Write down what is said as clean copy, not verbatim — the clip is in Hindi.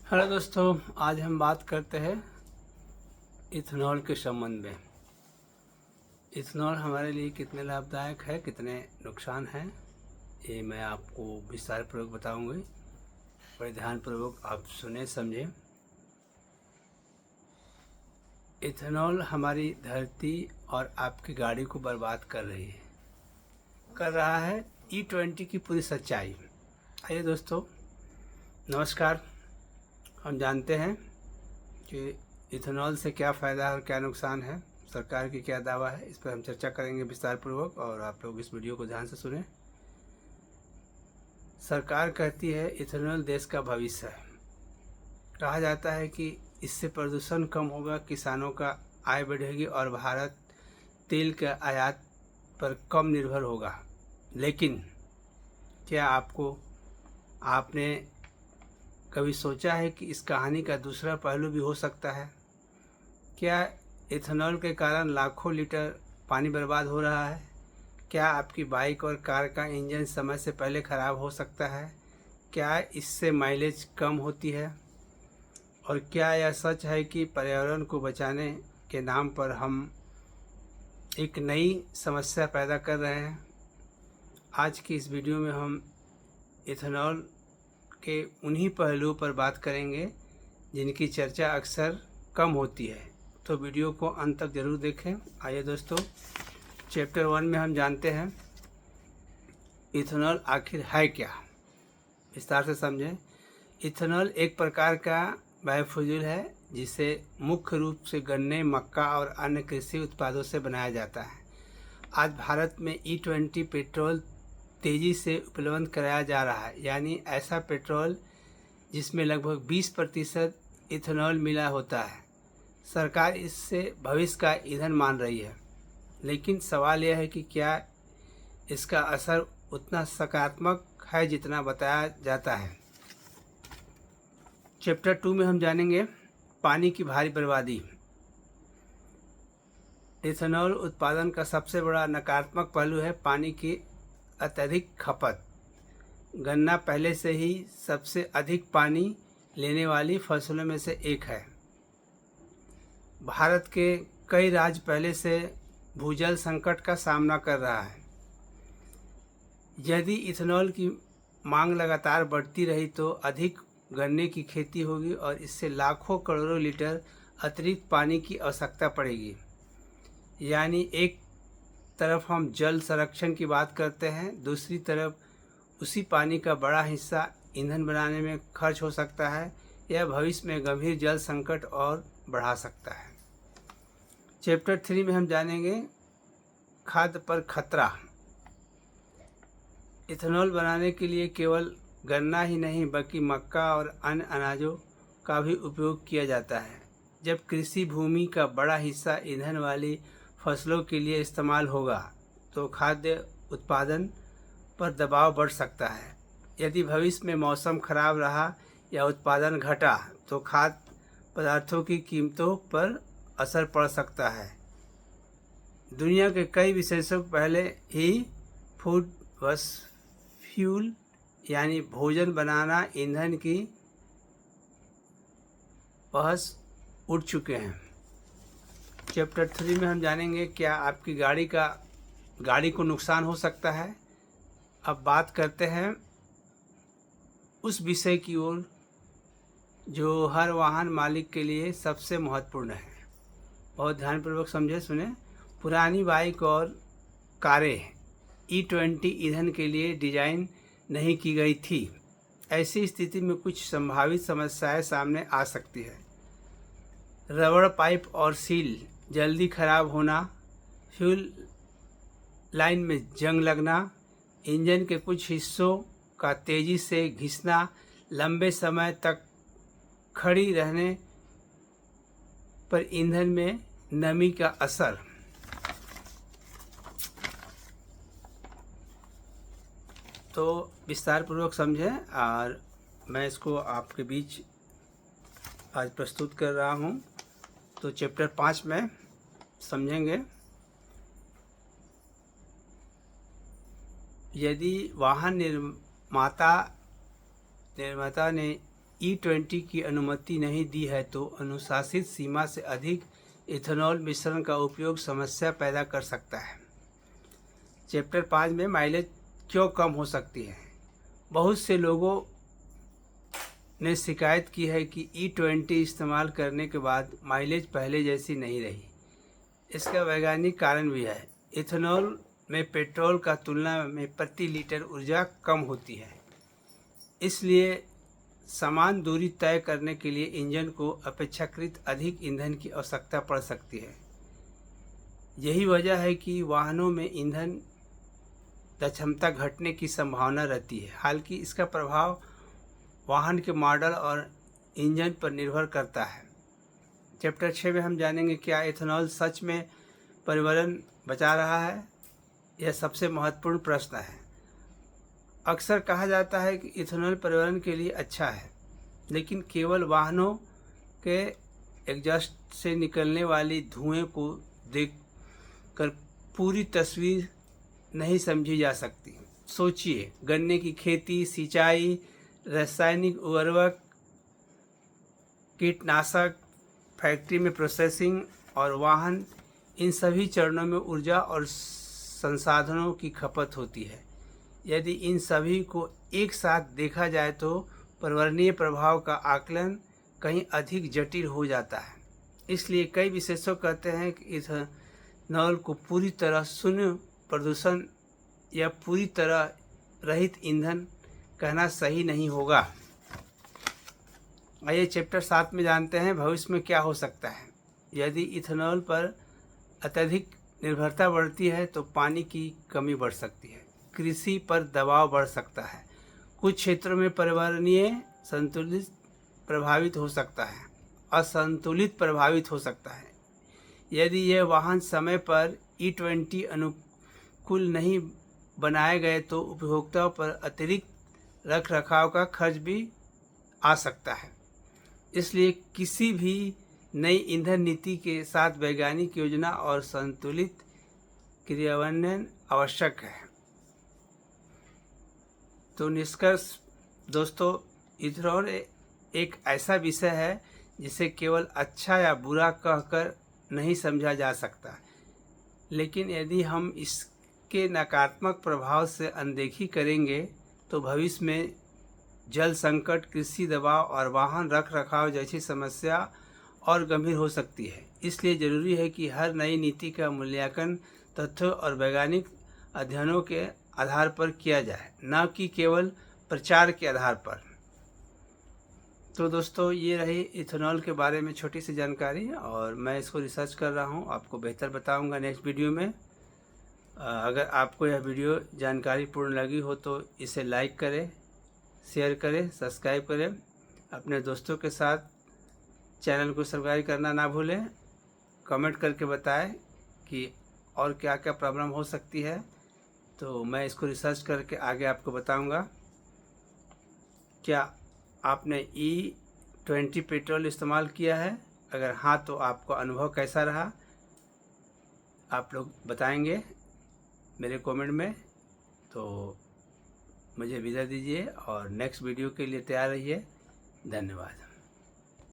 हेलो दोस्तों, आज हम बात करते हैं इथेनॉल के संबंध में। इथेनॉल हमारे लिए कितने लाभदायक है, कितने नुकसान हैं, ये मैं आपको विस्तारपूर्वक बताऊंगी। बड़े ध्यानपूर्वक आप सुने समझें। इथेनॉल हमारी धरती और आपकी गाड़ी को बर्बाद कर रहा है। E20 की पूरी सच्चाई। आइए दोस्तों, नमस्कार। हम जानते हैं कि इथेनॉल से क्या फ़ायदा है और क्या नुकसान है, सरकार की क्या दावा है, इस पर हम चर्चा करेंगे विस्तारपूर्वक, और आप लोग इस वीडियो को ध्यान से सुनें। सरकार कहती है इथेनॉल देश का भविष्य है। कहा जाता है कि इससे प्रदूषण कम होगा, किसानों का आय बढ़ेगी और भारत तेल के आयात पर कम निर्भर होगा। लेकिन क्या आपने कभी सोचा है कि इस कहानी का दूसरा पहलू भी हो सकता है? क्या इथेनॉल के कारण लाखों लीटर पानी बर्बाद हो रहा है? क्या आपकी बाइक और कार का इंजन समय से पहले ख़राब हो सकता है? क्या इससे माइलेज कम होती है? और क्या यह सच है कि पर्यावरण को बचाने के नाम पर हम एक नई समस्या पैदा कर रहे हैं? आज की इस वीडियो में हम इथेनॉल के उन्हीं पहलुओं पर बात करेंगे जिनकी चर्चा अक्सर कम होती है। तो वीडियो को अंत तक ज़रूर देखें। आइए दोस्तों, चैप्टर 1 में हम जानते हैं इथेनॉल आखिर है क्या, विस्तार से समझें। इथेनॉल एक प्रकार का बायोफ्यूल है जिसे मुख्य रूप से गन्ने, मक्का और अन्य कृषि उत्पादों से बनाया जाता है। आज भारत में E20 पेट्रोल तेज़ी से उपलब्ध कराया जा रहा है, यानी ऐसा पेट्रोल जिसमें लगभग 20% इथेनॉल मिला होता है। सरकार इससे भविष्य का ईंधन मान रही है, लेकिन सवाल यह है कि क्या इसका असर उतना सकारात्मक है जितना बताया जाता है। चैप्टर 2 में हम जानेंगे पानी की भारी बर्बादी। इथेनॉल उत्पादन का सबसे बड़ा नकारात्मक पहलू है पानी की अत्यधिक खपत। गन्ना पहले से ही सबसे अधिक पानी लेने वाली फसलों में से एक है। भारत के कई राज्य पहले से भूजल संकट का सामना कर रहा है। यदि इथेनॉल की मांग लगातार बढ़ती रही तो अधिक गन्ने की खेती होगी और इससे लाखों करोड़ों लीटर अतिरिक्त पानी की आवश्यकता पड़ेगी। यानी एक तरफ हम जल संरक्षण की बात करते हैं, दूसरी तरफ उसी पानी का बड़ा हिस्सा ईंधन बनाने में खर्च हो सकता है। यह भविष्य में गंभीर जल संकट और बढ़ा सकता है। चैप्टर 3 में हम जानेंगे खाद्य पर खतरा। इथेनॉल बनाने के लिए केवल गन्ना ही नहीं बल्कि मक्का और अन्य अनाजों का भी उपयोग किया जाता है। जब कृषि भूमि का बड़ा हिस्सा ईंधन वाली फसलों के लिए इस्तेमाल होगा तो खाद्य उत्पादन पर दबाव बढ़ सकता है। यदि भविष्य में मौसम खराब रहा या उत्पादन घटा तो खाद्य पदार्थों की कीमतों पर असर पड़ सकता है। दुनिया के कई विशेषज्ञ पहले ही फूड वस फ्यूल यानी भोजन बनाना ईंधन की बहस उठ चुके हैं। चैप्टर 3 में हम जानेंगे क्या आपकी गाड़ी को नुकसान हो सकता है। अब बात करते हैं उस विषय की ओर जो हर वाहन मालिक के लिए सबसे महत्वपूर्ण है। बहुत ध्यानपूर्वक समझे सुने। पुरानी बाइक और कारें E20 ईंधन के लिए डिज़ाइन नहीं की गई थी। ऐसी स्थिति में कुछ संभावित समस्याएं सामने आ सकती है। रबड़ पाइप और सील जल्दी खराब होना, फ्यूल लाइन में जंग लगना, इंजन के कुछ हिस्सों का तेज़ी से घिसना, लंबे समय तक खड़ी रहने पर ईंधन में नमी का असर। तो विस्तारपूर्वक समझें और मैं इसको आपके बीच आज प्रस्तुत कर रहा हूँ। तो चैप्टर 5 में समझेंगे यदि वाहन निर्माता ने E20 की अनुमति नहीं दी है तो अनुशासित सीमा से अधिक इथेनॉल मिश्रण का उपयोग समस्या पैदा कर सकता है। चैप्टर 5 में माइलेज क्यों कम हो सकती है। बहुत से लोगों ने शिकायत की है कि E20 इस्तेमाल करने के बाद माइलेज पहले जैसी नहीं रही। इसका वैज्ञानिक कारण भी है। इथेनॉल में पेट्रोल का तुलना में प्रति लीटर ऊर्जा कम होती है, इसलिए समान दूरी तय करने के लिए इंजन को अपेक्षाकृत अधिक ईंधन की आवश्यकता पड़ सकती है। यही वजह है कि वाहनों में ईंधन दक्षता घटने की संभावना रहती है। हालांकि इसका प्रभाव वाहन के मॉडल और इंजन पर निर्भर करता है। चैप्टर 6 में हम जानेंगे क्या इथेनॉल सच में पर्यावरण बचा रहा है। यह सबसे महत्वपूर्ण प्रश्न है। अक्सर कहा जाता है कि इथेनॉल पर्यावरण के लिए अच्छा है, लेकिन केवल वाहनों के एग्जॉस्ट से निकलने वाली धुएं को देखकर पूरी तस्वीर नहीं समझी जा सकती। सोचिए, गन्ने की खेती, सिंचाई, रासायनिक उर्वरक, कीटनाशक, फैक्ट्री में प्रोसेसिंग और वाहन, इन सभी चरणों में ऊर्जा और संसाधनों की खपत होती है। यदि इन सभी को एक साथ देखा जाए तो पर्यावरणीय प्रभाव का आकलन कहीं अधिक जटिल हो जाता है। इसलिए कई विशेषज्ञ कहते हैं कि इथेनॉल को पूरी तरह शून्य प्रदूषण या पूरी तरह रहित ईंधन कहना सही नहीं होगा। आइए चैप्टर 7 में जानते हैं भविष्य में क्या हो सकता है। यदि इथेनॉल पर अत्यधिक निर्भरता बढ़ती है तो पानी की कमी बढ़ सकती है, कृषि पर दबाव बढ़ सकता है, कुछ क्षेत्रों में पर्यावरणीय संतुलित प्रभावित हो सकता है, असंतुलित प्रभावित हो सकता है। यदि यह वाहन समय पर E20 अनुकूल नहीं बनाए गए तो उपभोक्ताओं पर अतिरिक्त रखरखाव का खर्च भी आ सकता है। इसलिए किसी भी नई ईंधन नीति के साथ वैज्ञानिक योजना और संतुलित क्रियान्वयन आवश्यक है। तो निष्कर्ष दोस्तों, इथेनॉल एक ऐसा विषय है जिसे केवल अच्छा या बुरा कहकर नहीं समझा जा सकता, लेकिन यदि हम इसके नकारात्मक प्रभाव से अनदेखी करेंगे तो भविष्य में जल संकट, कृषि दबाव और वाहन रखरखाव जैसी समस्या और गंभीर हो सकती है। इसलिए ज़रूरी है कि हर नई नीति का मूल्यांकन तथ्यों और वैज्ञानिक अध्ययनों के आधार पर किया जाए, न कि केवल प्रचार के आधार पर। तो दोस्तों, ये रही इथेनॉल के बारे में छोटी सी जानकारी, और मैं इसको रिसर्च कर रहा हूँ, आपको बेहतर बताऊँगा नेक्स्ट वीडियो में। अगर आपको यह वीडियो जानकारीपूर्ण लगी हो तो इसे लाइक करें, शेयर करें, सब्सक्राइब करें, अपने दोस्तों के साथ चैनल को सब्सक्राइब करना ना भूलें। कमेंट करके बताएं कि और क्या क्या प्रॉब्लम हो सकती है, तो मैं इसको रिसर्च करके आगे आपको बताऊंगा। क्या आपने E20 पेट्रोल इस्तेमाल किया है? अगर हाँ तो आपको अनुभव कैसा रहा, आप लोग बताएंगे मेरे कमेंट में। तो मुझे विदा दीजिए और नेक्स्ट वीडियो के लिए तैयार रहिए। धन्यवाद।